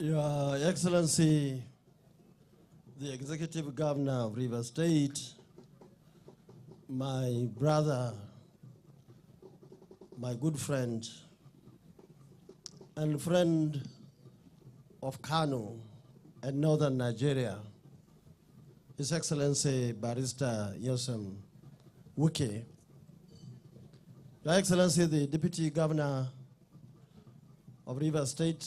Your Excellency, the Executive Governor of Rivers State, my brother, my good friend, and friend of Kano and northern Nigeria, His Excellency Barrister Yosem Wike, Your Excellency, the Deputy Governor of Rivers State,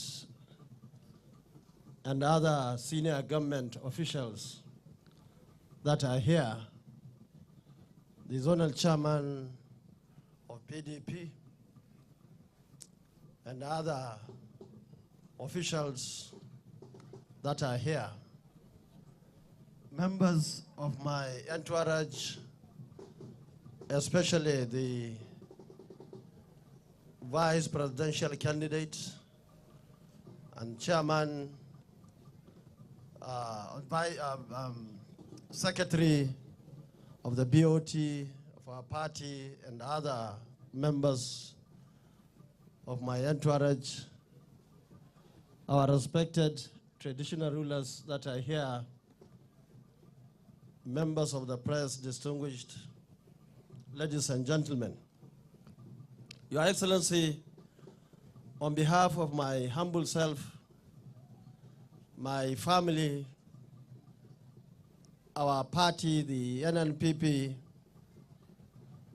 and other senior government officials that are here, the zonal chairman of PDP, and other officials that are here, members of my entourage, especially the vice presidential candidate and chairman, secretary of the BOT of our party, and other members of my entourage, our respected traditional rulers that are here, members of the press, distinguished ladies and gentlemen. Your Excellency, on behalf of my humble self, my family, our party, the NNPP,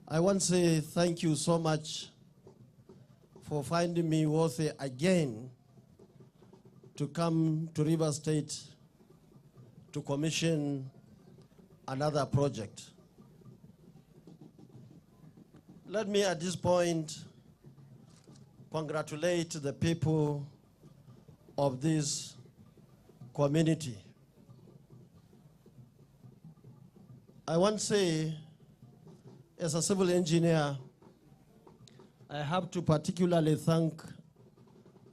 I want to say thank you so much for finding me worthy again to come to Rivers State to commission another project. Let me at this point congratulate the people of this community. I want to say, as a civil engineer, I have to particularly thank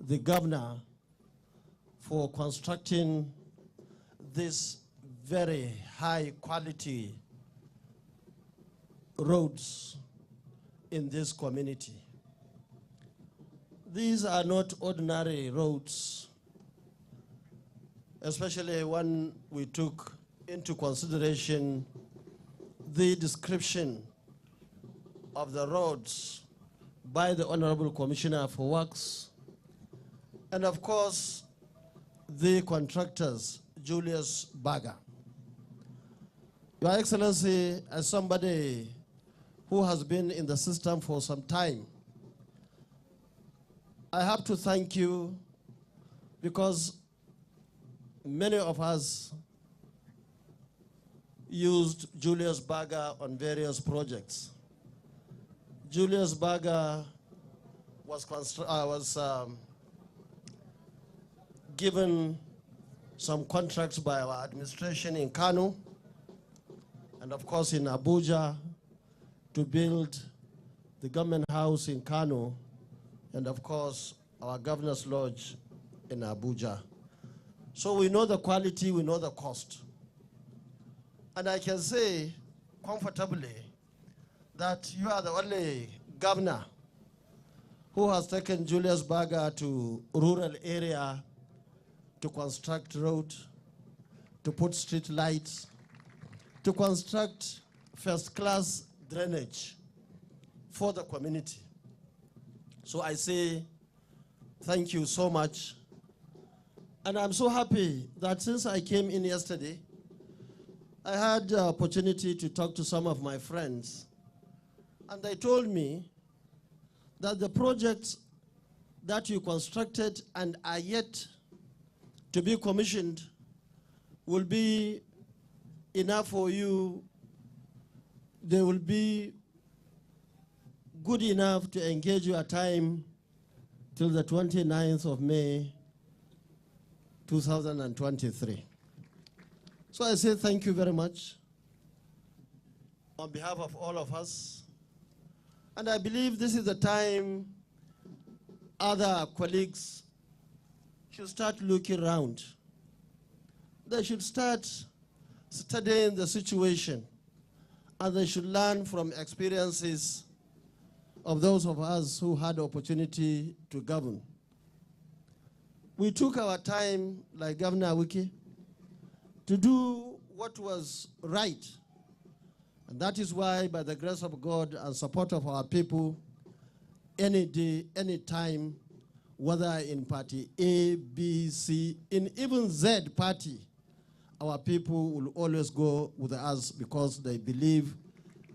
the governor for constructing this very high quality roads in this community. These are not ordinary roads, especially when we took into consideration the description of the roads by the Honorable Commissioner for Works, and of course, the contractors, Julius Berger. Your Excellency, as somebody who has been in the system for some time, I have to thank you because many of us used Julius Berger on various projects. Julius Berger was given some contracts by our administration in Kano and of course in Abuja to build the government house in Kano and of course our governor's lodge in Abuja. So we know the quality, we know the cost. And I can say comfortably that you are the only governor who has taken Julius Berger to rural area to construct road, to put street lights, to construct first-class drainage for the community. So I say thank you so much. And I'm so happy that since I came in yesterday, I had the opportunity to talk to some of my friends, and they told me that the projects that you constructed and are yet to be commissioned will be enough for you. They will be good enough to engage your time till the 29th of May, 2023. So I say thank you very much on behalf of all of us. And I believe this is the time other colleagues should start looking around. They should start studying the situation, and they should learn from experiences of those of us who had the opportunity to govern. We took our time, like Governor Wike, to do what was right. And that is why, by the grace of God and support of our people, any day, any time, whether in party A, B, C, in even Z party, our people will always go with us because they believe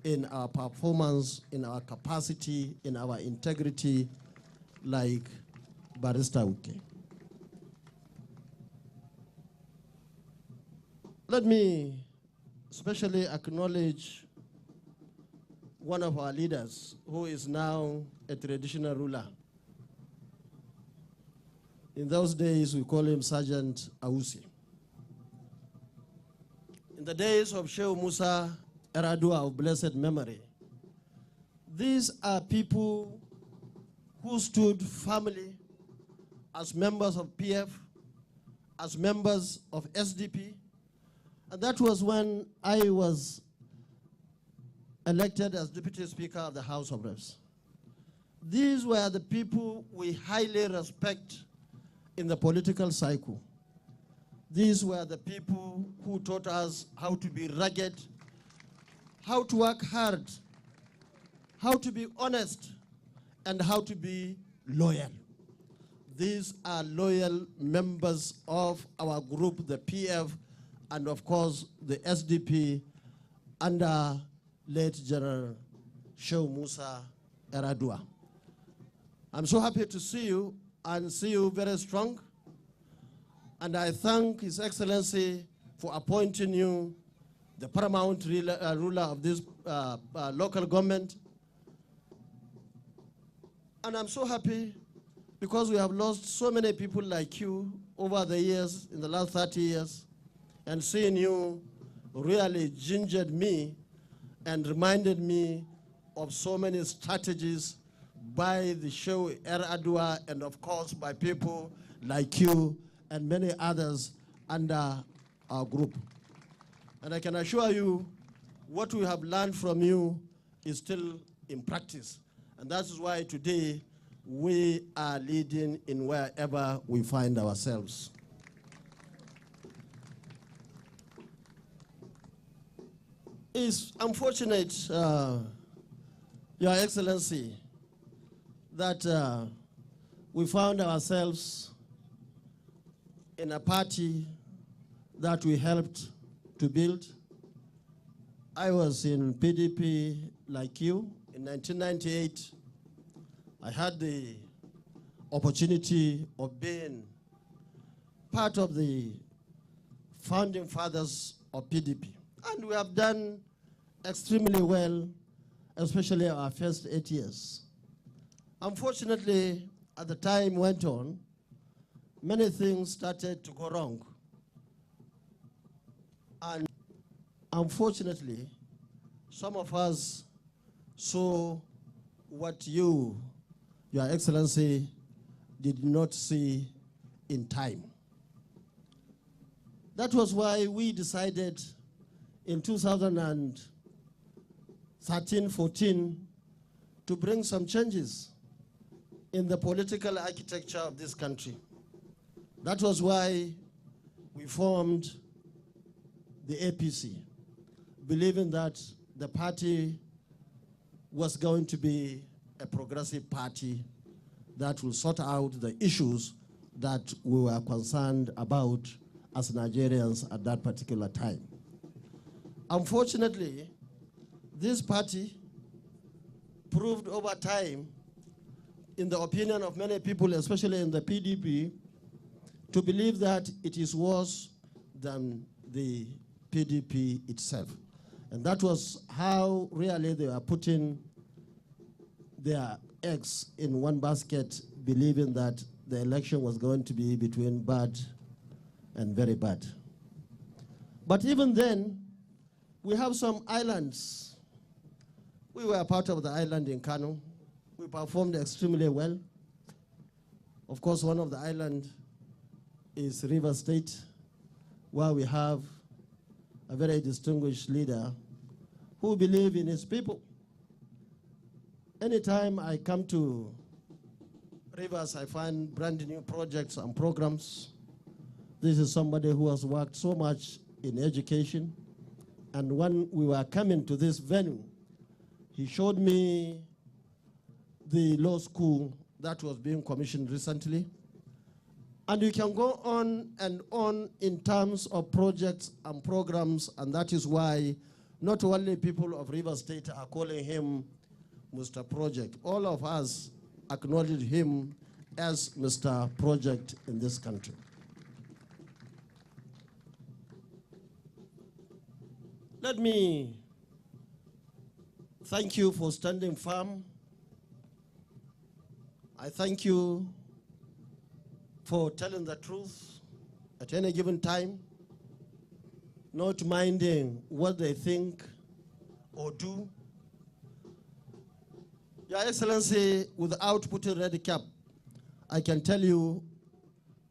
in our performance, in our capacity, in our integrity, like Barrister Wike. Let me especially acknowledge one of our leaders who is now a traditional ruler. In those days, we call him Sergeant Awusi. In the days of Sheikh Musa Eradua of blessed memory, these are people who stood firmly as members of PF, as members of SDP, and that was when I was elected as Deputy Speaker of the House of Reps. These were the people we highly respect in the political cycle. These were the people who taught us how to be rugged, how to work hard, how to be honest, and how to be loyal. These are loyal members of our group, the PF, and of course the SDP under late General Sheikh Musa Eradua. I'm so happy to see you and see you very strong. And I thank His Excellency for appointing you the paramount ruler of this local government. And I'm so happy because we have lost so many people like you over the years, in the last 30 years. And seeing you really gingered me and reminded me of so many strategies by the Sheikh Eradua and of course by people like you and many others under our group. And I can assure you what we have learned from you is still in practice. And that is why today we are leading in wherever we find ourselves. It's unfortunate, Your Excellency, that we found ourselves in a party that we helped to build. I was in PDP like you in 1998. I had the opportunity of being part of the founding fathers of PDP. And we have done extremely well, especially our first 8 years. Unfortunately, as the time went on, many things started to go wrong. And unfortunately, some of us saw what you, Your Excellency, did not see in time. That was why we decided in 2013-14 to bring some changes in the political architecture of this country. That was why we formed the APC, believing that the party was going to be a progressive party that will sort out the issues that we were concerned about as Nigerians at that particular time. Unfortunately, this party proved over time, in the opinion of many people, especially in the PDP, to believe that it is worse than the PDP itself. And that was how really they were putting their eggs in one basket, believing that the election was going to be between bad and very bad. But even then, we have some islands. We were part of the island in Kano. We performed extremely well. Of course, one of the islands is River State, where we have a very distinguished leader who believes in his people. Anytime I come to Rivers, I find brand new projects and programs. This is somebody who has worked so much in education. And when we were coming to this venue, he showed me the law school that was being commissioned recently. And you can go on and on in terms of projects and programs, and that is why not only people of River State are calling him Mr. Project. All of us acknowledge him as Mr. Project in this country. Let me thank you for standing firm. I thank you for telling the truth at any given time, not minding what they think or do. Your Excellency, without putting red cap, I can tell you,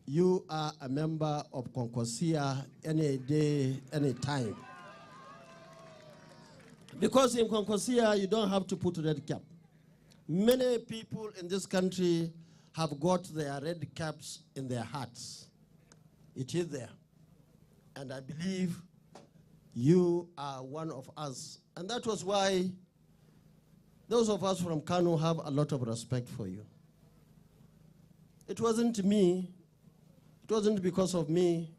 you are a member of Kwankwaso any day, any time. Because in Kwankwaso, you don't have to put red cap. Many people in this country have got their red caps in their hearts. It is there. And I believe you are one of us. And that was why those of us from Kano have a lot of respect for you. It wasn't me, it wasn't because of me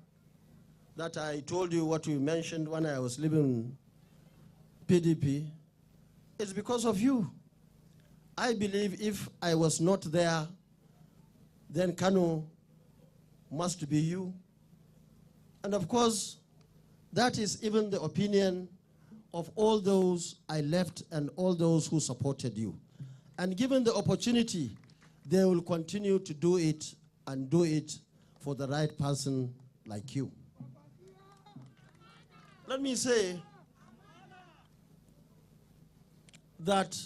that I told you what you mentioned when I was leaving PDP. It's because of you. I believe if I was not there, then Kano must be you. And of course, that is even the opinion of all those I left and all those who supported you. And given the opportunity, they will continue to do it and do it for the right person like you. Let me say that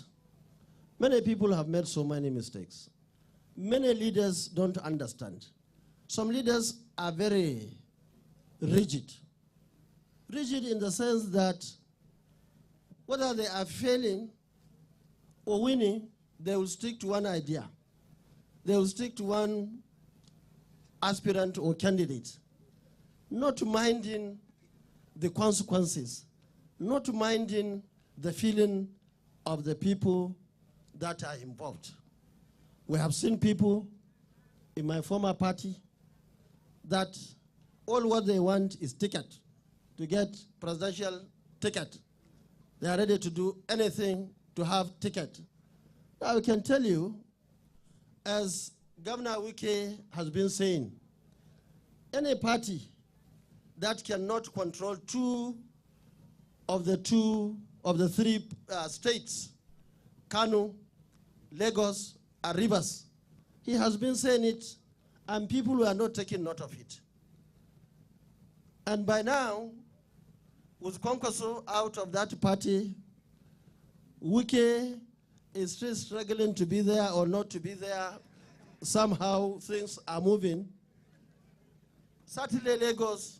many people have made so many mistakes. Many leaders don't understand. Some leaders are very rigid. Rigid in the sense that whether they are failing or winning, they will stick to one idea. They will stick to one aspirant or candidate, not minding the consequences, not minding the feeling of the people that are involved. We have seen people in my former party that all what they want is ticket, to get presidential ticket. They are ready to do anything to have ticket. Now I can tell you, as Governor Wike has been saying, any party that cannot control two of the three states, Kano, Lagos, and Rivers, he has been saying it, and people are not taking note of it. And by now, with Kwankwaso out of that party, Wike is still struggling to be there or not to be there. Somehow things are moving. Certainly Lagos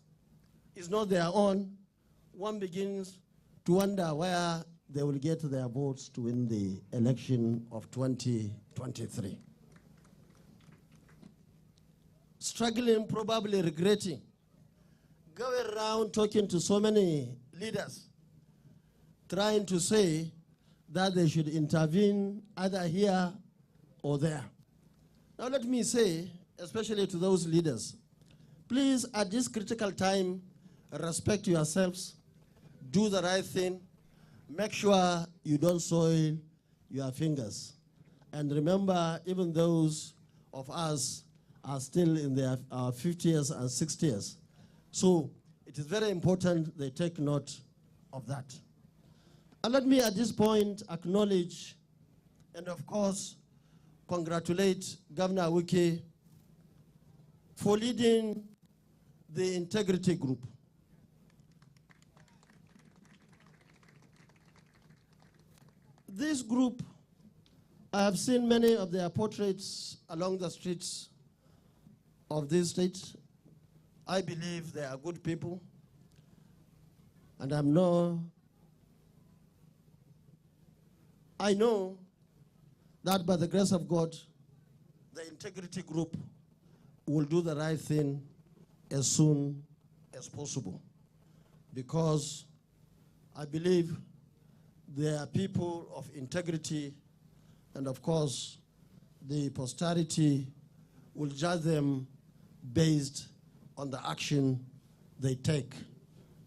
is not their own. One begins to wonder where they will get their votes to win the election of 2023. Struggling, probably regretting, going around talking to so many leaders, trying to say that they should intervene either here or there. Now let me say, especially to those leaders, please at this critical time, respect yourselves, do the right thing, make sure you don't soil your fingers. And remember, even those of us are still in their 50s and 60s. So it is very important they take note of that. And let me at this point acknowledge and of course congratulate Governor Wike for leading the integrity group. This group, I have seen many of their portraits along the streets of this state. I believe they are good people, and I know that by the grace of God, the integrity group will do the right thing as soon as possible, because I believe they are people of integrity, and of course, the posterity will judge them based on the action they take.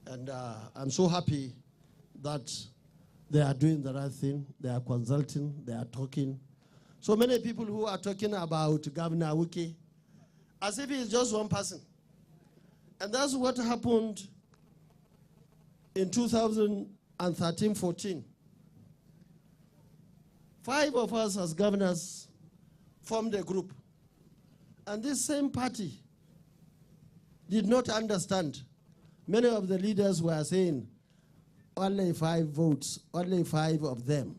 And I'm so happy that they are doing the right thing. They are consulting, they are talking. So many people who are talking about Governor Wike as if he's just one person. And that's what happened in 2013-14. 5 of us as governors formed a group. And this same party did not understand. Many of the leaders were saying, only 5 votes, only 5 of them.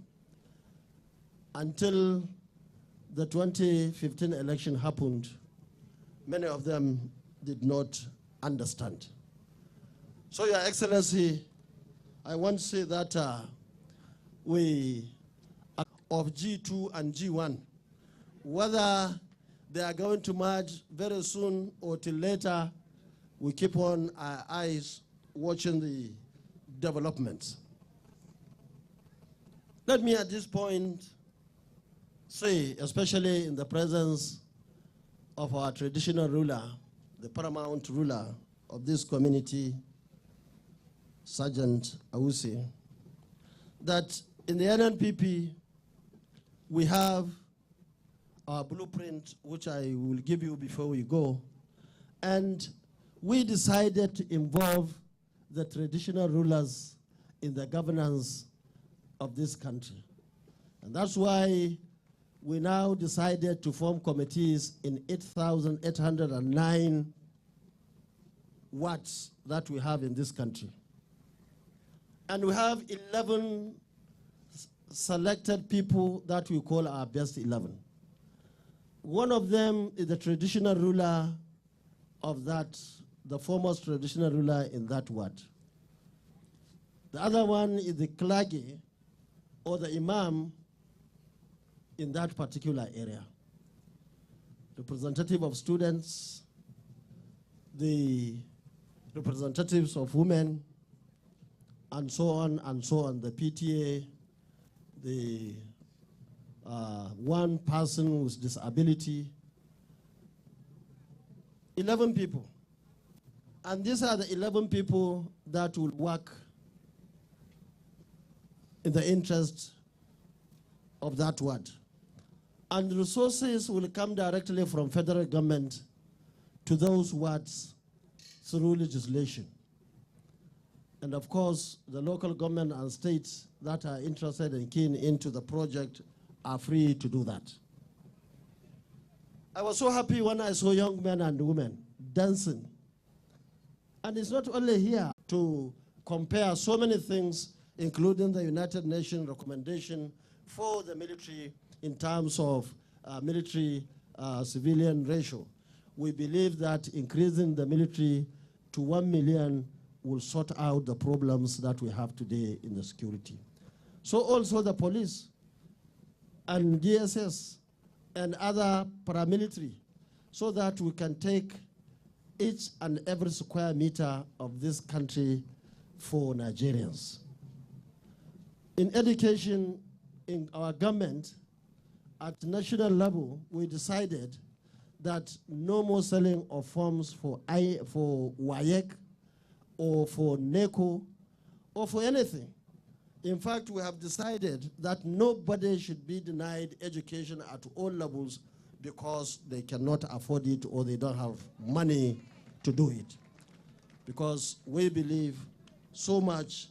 Until the 2015 election happened, many of them did not understand. So, Your Excellency, I want to say that we are of G2 and G1, whether they are going to merge very soon or till later, we keep on our eyes watching the developments. Let me at this point say, especially in the presence of our traditional ruler, the paramount ruler of this community, Sergeant Awusi, that in the NNPP, we have our blueprint, which I will give you before we go, and we decided to involve the traditional rulers in the governance of this country. And that's why we now decided to form committees in 8,809 wards that we have in this country. And we have 11 selected people that we call our best 11. One of them is the traditional ruler of that, the foremost traditional ruler in that ward. The other one is the klagi, or the imam, in that particular area. Representative of students, the representatives of women, and so on and so on, the PTA, the one person with disability, 11 people. And these are the 11 people that will work in the interest of that ward. And resources will come directly from federal government to those wards through legislation. And of course, the local government and states that are interested and keen into the project are free to do that. I was so happy when I saw young men and women dancing. And it's not only here to compare so many things, including the United Nations recommendation for the military in terms of military-civilian ratio. We believe that increasing the military to 1 million will sort out the problems that we have today in the security. So also the police and DSS and other paramilitary, so that we can take each and every square meter of this country for Nigerians. In education, in our government, at national level, we decided that no more selling of forms for Wike or for NECO or for anything. In fact, we have decided that nobody should be denied education at all levels because they cannot afford it or they don't have money to do it. Because we believe so much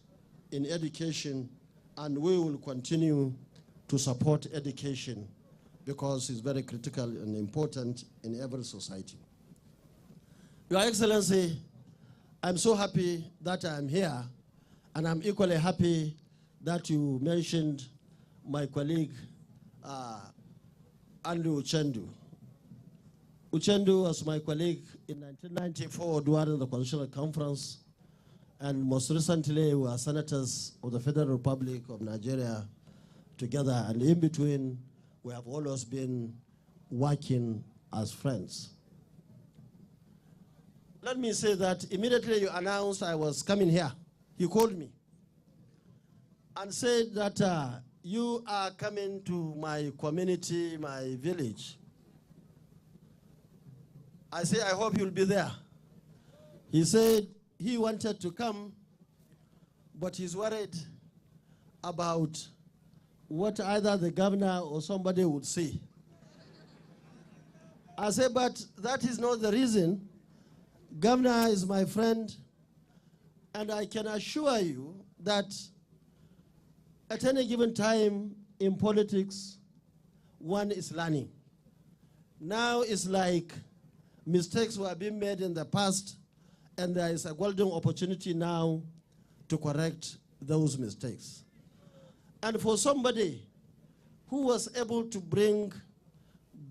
in education, and we will continue to support education because it's very critical and important in every society. Your Excellency, I'm so happy that I'm here, and I'm equally happy that you mentioned my colleague, Andrew Uchendu. Uchendu was my colleague in 1994 during the Constitutional Conference, and most recently we were senators of the Federal Republic of Nigeria together, and in between we have always been working as friends. Let me say that immediately you announced I was coming here, he called me and said that you are coming to my community, my village. I said, I hope you'll be there. He said he wanted to come, but he's worried about what either the governor or somebody would say. I said, but that is not the reason. Governor is my friend, and I can assure you that at any given time in politics, one is learning. Now it's like mistakes were being made in the past, and there is a golden opportunity now to correct those mistakes. And for somebody who was able to bring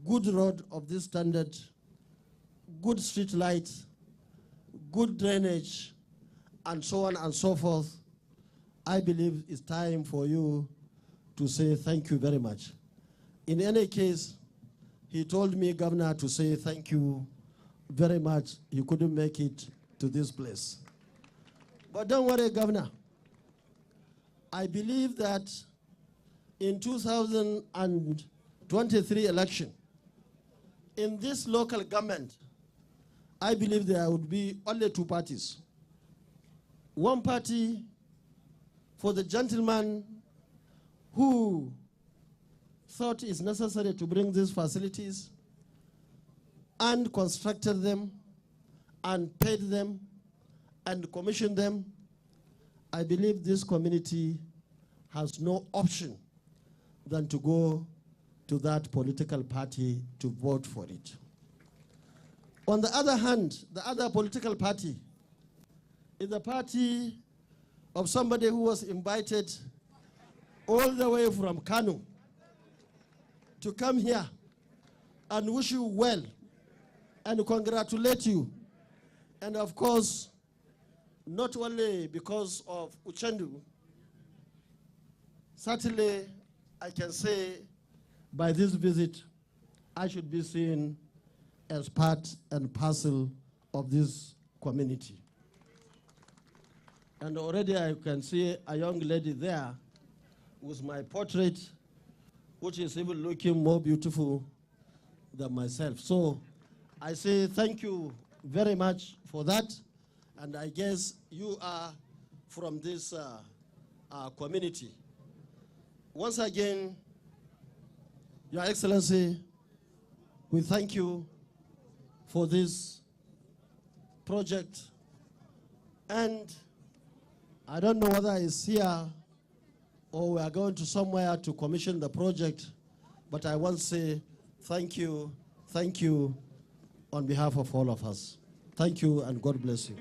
good road of this standard, good street lights, good drainage, and so on and so forth, I believe it's time for you to say thank you very much. In any case, he told me, Governor, to say thank you very much. He couldn't make it to this place. But don't worry, Governor. I believe that in 2023 election, in this local government, I believe there would be only two parties. One party for the gentleman who thought it's necessary to bring these facilities and constructed them and paid them and commissioned them. I believe this community has no option than to go to that political party to vote for it. On the other hand, the other political party is the party of somebody who was invited all the way from Kano to come here and wish you well and congratulate you. And of course, not only because of Uchendu, certainly I can say by this visit, I should be seen as part and parcel of this community. And already I can see a young lady there with my portrait, which is even looking more beautiful than myself. So I say thank you very much for that. And I guess you are from this community. Once again, Your Excellency, we thank you for this project. And I don't know whether it's here or we are going to somewhere to commission the project, but I want to say thank you on behalf of all of us. Thank you and God bless you.